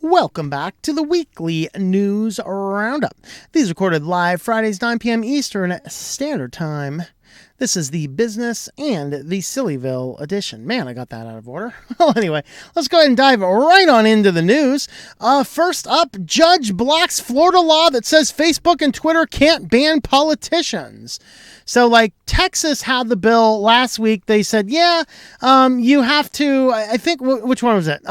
Welcome back to the weekly news roundup. These recorded live Fridays 9 p.m. Eastern Standard Time. This is the business and the Sillyville edition. Man, I got that out of order. Well, anyway, let's go ahead and dive right on into the news. First up, judge blocks Florida law that says Facebook and Twitter can't ban politicians. So, like, Texas had the bill last week. They said, you have to, I think, which one was it?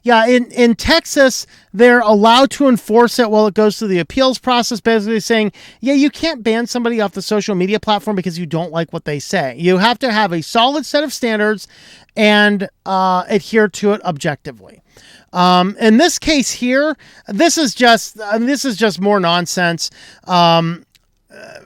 In Texas, they're allowed to enforce it while it goes through the appeals process, basically saying, you can't ban somebody off the social media platform because you don't like what they say. You have to have a solid set of standards and adhere to it objectively. In this case here, this is just more nonsense.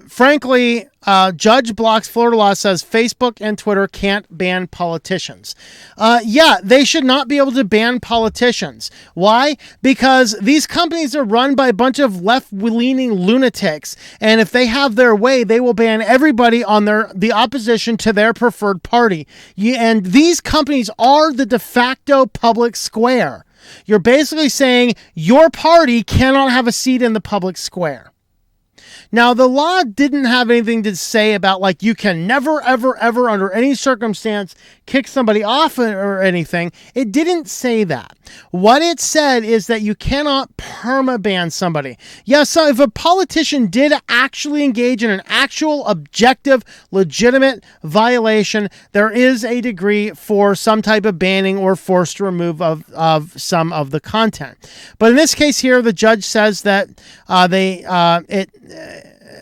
Frankly, judge blocks Florida law says Facebook and Twitter can't ban politicians. They should not be able to ban politicians. Why? Because these companies are run by a bunch of left-leaning lunatics, and if they have their way, they will ban everybody on the opposition to their preferred party. And these companies are the de facto public square. You're basically saying your party cannot have a seat in the public square. Now, the law didn't have anything to say about, like, you can never, ever, ever, under any circumstance, kick somebody off or anything. It didn't say that. What it said is that you cannot perma-ban somebody. So if a politician did actually engage in an actual, objective, legitimate violation, there is a degree for some type of banning or forced remove of some of the content. But in this case here, the judge says that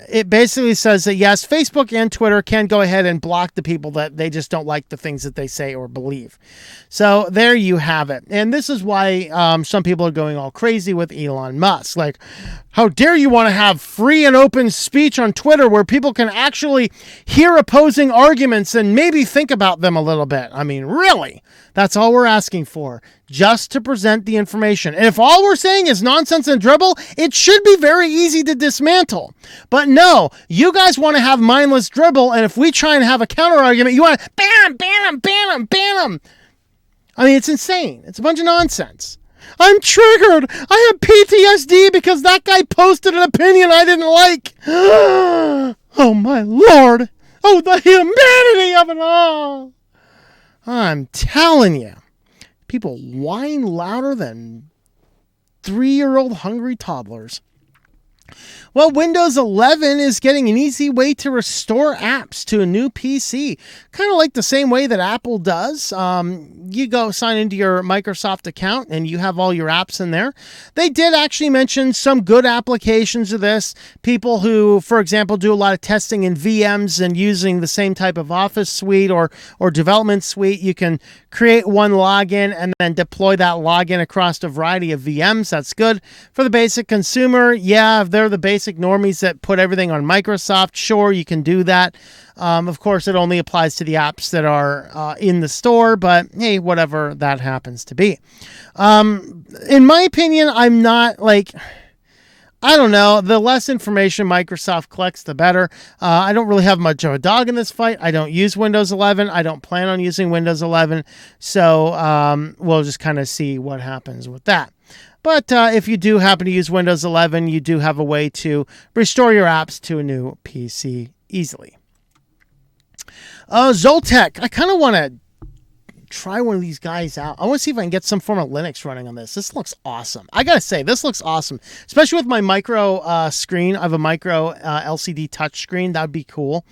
it basically says that, yes, Facebook and Twitter can go ahead and block the people that they just don't like the things that they say or believe. So there you have it. And this is why some people are going all crazy with Elon Musk. Like, how dare you want to have free and open speech on Twitter where people can actually hear opposing arguments and maybe think about them a little bit? I mean, really? That's all we're asking for, just to present the information. And if all we're saying is nonsense and dribble, it should be very easy to dismantle. But no, you guys want to have mindless dribble, and if we try and have a counter argument, you want to ban them. I mean, it's insane. It's a bunch of nonsense. I'm triggered. I have PTSD because that guy posted an opinion I didn't like. Oh, my Lord. Oh, the humanity of it all. I'm telling you, people whine louder than 3-year-old hungry toddlers. Well, Windows 11 is getting an easy way to restore apps to a new PC. Kind of like the same way that Apple does. You go sign into your Microsoft account and you have all your apps in there. They did actually mention some good applications of this. People who, for example, do a lot of testing in VMs and using the same type of Office suite or development suite. You can create one login and then deploy that login across a variety of VMs. That's good. For the basic consumer, if they're the basic normies that put everything on Microsoft, sure, you can do that. Of course, it only applies to the apps that are in the store, but hey, whatever that happens to be. In my opinion, I'm not I don't know. The less information Microsoft collects, the better. I don't really have much of a dog in this fight. I don't use Windows 11. I don't plan on using Windows 11. So we'll just kind of see what happens with that. But if you do happen to use Windows 11, you do have a way to restore your apps to a new PC easily. Zotac. I kind of want to try one of these guys out. I want to see if I can get some form of Linux running on this. This looks awesome. I gotta say, this looks awesome, especially with my micro screen. I have a micro LCD touch screen. That would be cool.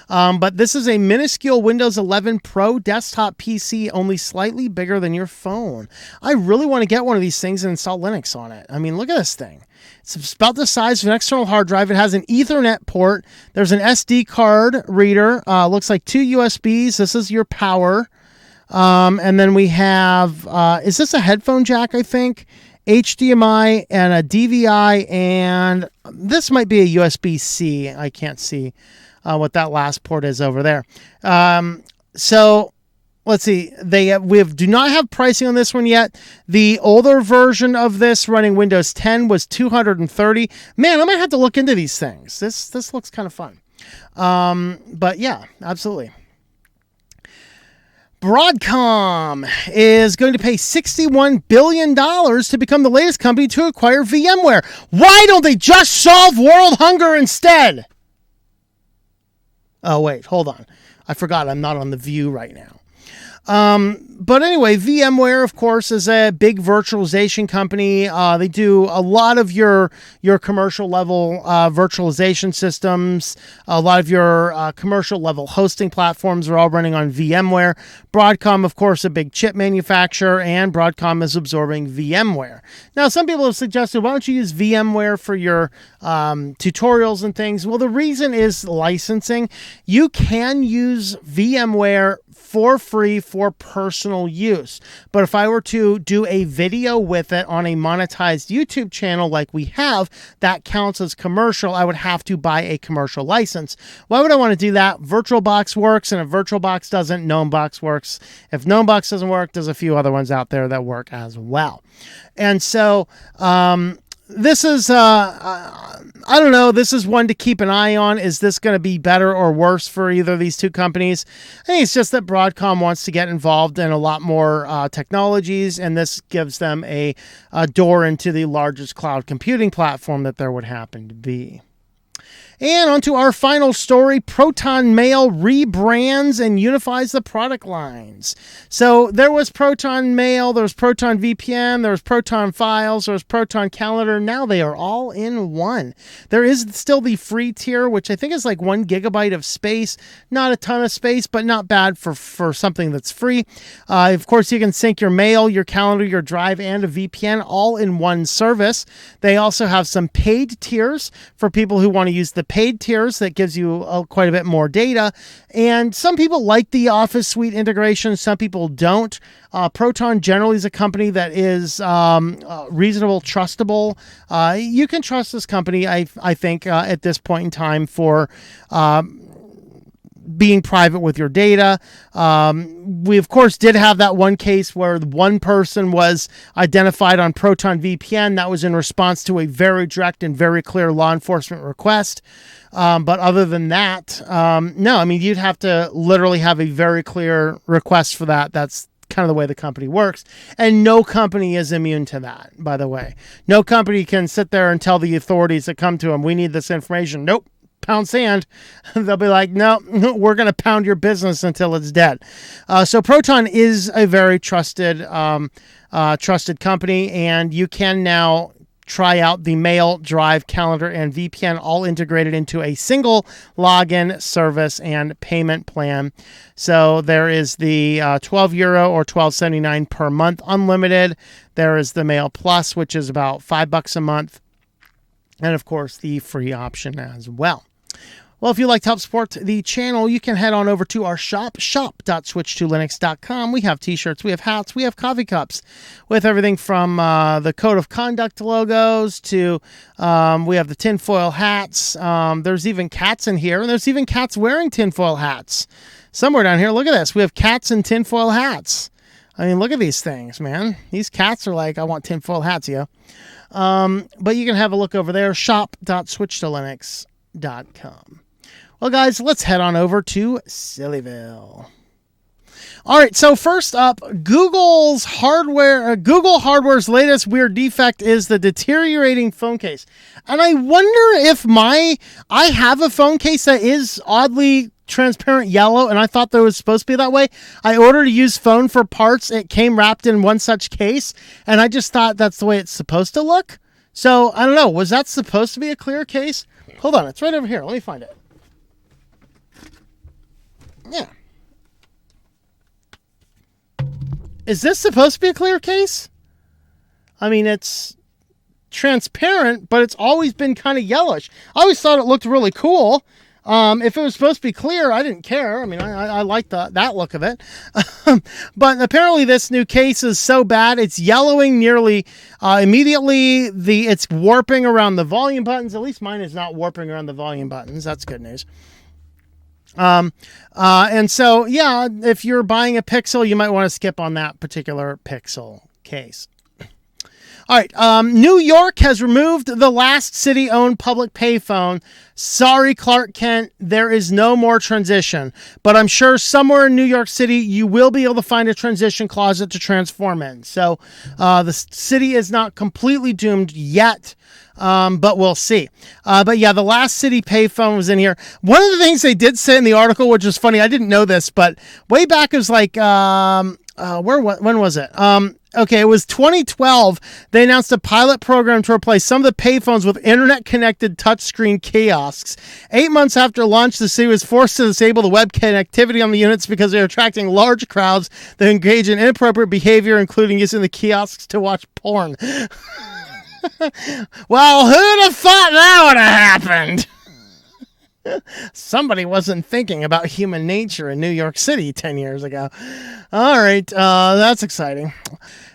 But this is a minuscule Windows 11 Pro desktop PC, only slightly bigger than your phone. I really want to get one of these things and install Linux on it. I mean, look at this thing. It's about the size of an external hard drive. It has an Ethernet port. There's an SD card reader. Looks like 2 USBs. This is your power. And then we have, is this a headphone jack, I think? HDMI and a DVI, and this might be a USB-C. I can't see what that last port is over there. So let's see. We do not have pricing on this one yet. The older version of this running Windows 10 was $230. Man, I might have to look into these things. This looks kind of fun. But yeah, absolutely. Broadcom is going to pay $61 billion to become the latest company to acquire VMware. Why don't they just solve world hunger instead? Oh, wait, hold on. I forgot I'm not on the View right now. But anyway, VMware, of course, is a big virtualization company. They do a lot of your commercial level virtualization systems. A lot of your commercial level hosting platforms are all running on VMware. Broadcom, of course, a big chip manufacturer, and Broadcom is absorbing VMware. Now, some people have suggested, why don't you use VMware for your tutorials and things? Well, the reason is licensing. You can use VMware for free for personal use. But if I were to do a video with it on a monetized YouTube channel like we have, that counts as commercial. I would have to buy a commercial license. Why would I want to do that? VirtualBox works, and if VirtualBox doesn't, GnomeBox works. If GnomeBox doesn't work, there's a few other ones out there that work as well. And so, this is, I don't know, this is one to keep an eye on. Is this going to be better or worse for either of these two companies? I think it's just that Broadcom wants to get involved in a lot more technologies, and this gives them a door into the largest cloud computing platform that there would happen to be. And on to our final story, Proton Mail rebrands and unifies the product lines. So there was Proton Mail, there was Proton VPN, there was Proton Files, there was Proton Calendar. Now they are all in one. There is still the free tier, which I think is like 1 gigabyte of space. Not a ton of space, but not bad for something that's free. Of course, you can sync your mail, your calendar, your drive, and a VPN all in one service. They also have some paid tiers for people who want to use the paid tiers that gives you quite a bit more data. And some people like the Office Suite integration. Some people don't. Proton generally is a company that is reasonable, trustable. You can trust this company, I think, at this point in time for being private with your data. We, of course, did have that one case where one person was identified on Proton VPN. That was in response to a very direct and very clear law enforcement request. But other than that, no, I mean, you'd have to literally have a very clear request for that. That's kind of the way the company works. And no company is immune to that, by the way. No company can sit there and tell the authorities that come to them, we need this information. Nope. Pound sand. They'll be like, no, we're going to pound your business until it's dead. So Proton is a very trusted company, and you can now try out the mail, drive, calendar, and VPN all integrated into a single login, service, and payment plan. So there is the €12 or $12.79 per month unlimited. There is the Mail Plus, which is about $5 a month. And of course, the free option as well. Well, if you'd like to help support the channel, you can head on over to our shop, shop.switchedtolinux.com. We have t-shirts, we have hats, we have coffee cups with everything from the Code of Conduct logos to we have the tinfoil hats. There's even cats in here, and there's even cats wearing tinfoil hats. Somewhere down here, look at this. We have cats in tinfoil hats. I mean, look at these things, man. These cats are like, I want tinfoil hats, yo. But you can have a look over there, shop.switchedtolinux.com. Well, guys, let's head on over to Sillyville. All right, so first up, Google Hardware's latest weird defect is the deteriorating phone case. And I wonder if I have a phone case that is oddly transparent yellow, and I thought that was supposed to be that way. I ordered a used phone for parts. It came wrapped in one such case, and I just thought that's the way it's supposed to look. So, I don't know. Was that supposed to be a clear case? Hold on. It's right over here. Let me find it. Yeah. Is this supposed to be a clear case? I mean, it's transparent, but it's always been kind of yellowish. I always thought it looked really cool. If it was supposed to be clear, I didn't care. I mean, I like that look of it. But apparently this new case is so bad, it's yellowing nearly immediately. It's warping around the volume buttons. At least mine is not warping around the volume buttons. That's good news. And so, yeah, if you're buying a Pixel, you might want to skip on that particular Pixel case. All right. New York has removed the last city-owned public payphone. Sorry, Clark Kent, there is no more transition. But I'm sure somewhere in New York City, you will be able to find a transition closet to transform in. So the city is not completely doomed yet. But we'll see. But yeah, the last city payphone was in here. One of the things they did say in the article, which was funny, I didn't know this, but way back it was like, when was it? Okay, it was 2012. They announced a pilot program to replace some of the payphones with internet-connected touchscreen kiosks. 8 months after launch, the city was forced to disable the web connectivity on the units because they were attracting large crowds that engage in inappropriate behavior, including using the kiosks to watch porn. Well, who'd have thought that would have happened? Somebody wasn't thinking about human nature in New York City 10 years ago. All right, that's exciting.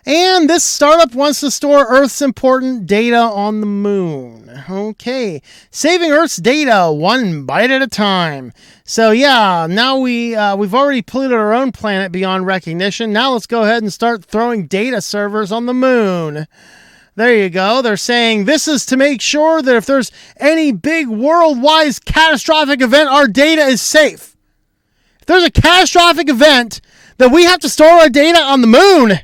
And this startup wants to store Earth's important data on the moon. Okay, saving Earth's data one byte at a time. So yeah, now we've already polluted our own planet beyond recognition. Now let's go ahead and start throwing data servers on the moon. There you go. They're saying this is to make sure that if there's any big worldwide catastrophic event, our data is safe. If there's a catastrophic event that we have to store our data on the moon,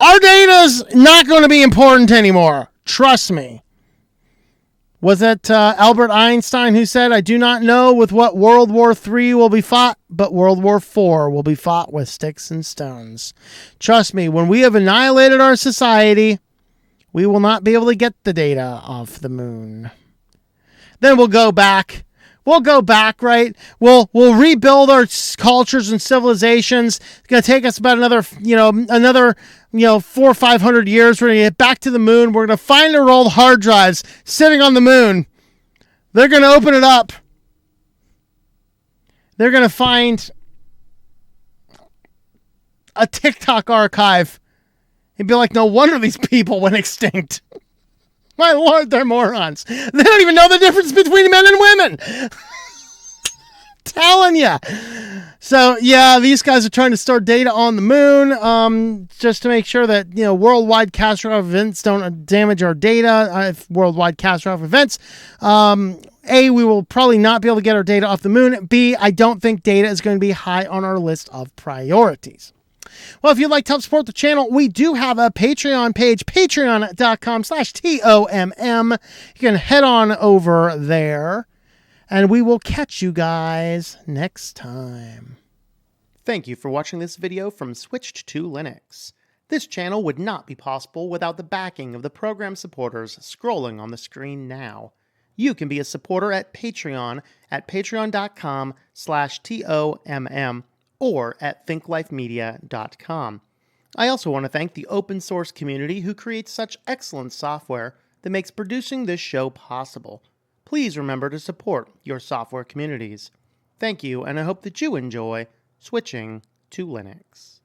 our data is not going to be important anymore. Trust me. Was it Albert Einstein who said, I do not know with what World War III will be fought, but World War IV will be fought with sticks and stones. Trust me, when we have annihilated our society, we will not be able to get the data off the moon. Then we'll go back. We'll go back, right? We'll rebuild our cultures and civilizations. It's going to take us about another 400 or 500 years. We're going to get back to the moon. We're going to find our old hard drives sitting on the moon. They're going to open it up. They're going to find a TikTok archive. He'd be like, no wonder these people went extinct. My Lord, they're morons. They don't even know the difference between men and women. Telling you. So, yeah, these guys are trying to store data on the moon just to make sure that, worldwide catastrophic events don't damage our data. If worldwide catastrophic events, A, we will probably not be able to get our data off the moon. B, I don't think data is going to be high on our list of priorities. Well, if you'd like to help support the channel, we do have a Patreon page, patreon.com/TOMM. You can head on over there, and we will catch you guys next time. Thank you for watching this video from Switched to Linux. This channel would not be possible without the backing of the program supporters scrolling on the screen now. You can be a supporter at Patreon at patreon.com/TOMM. or at thinklifemedia.com. I also want to thank the open source community who creates such excellent software that makes producing this show possible. Please remember to support your software communities. Thank you, and I hope that you enjoy switching to Linux.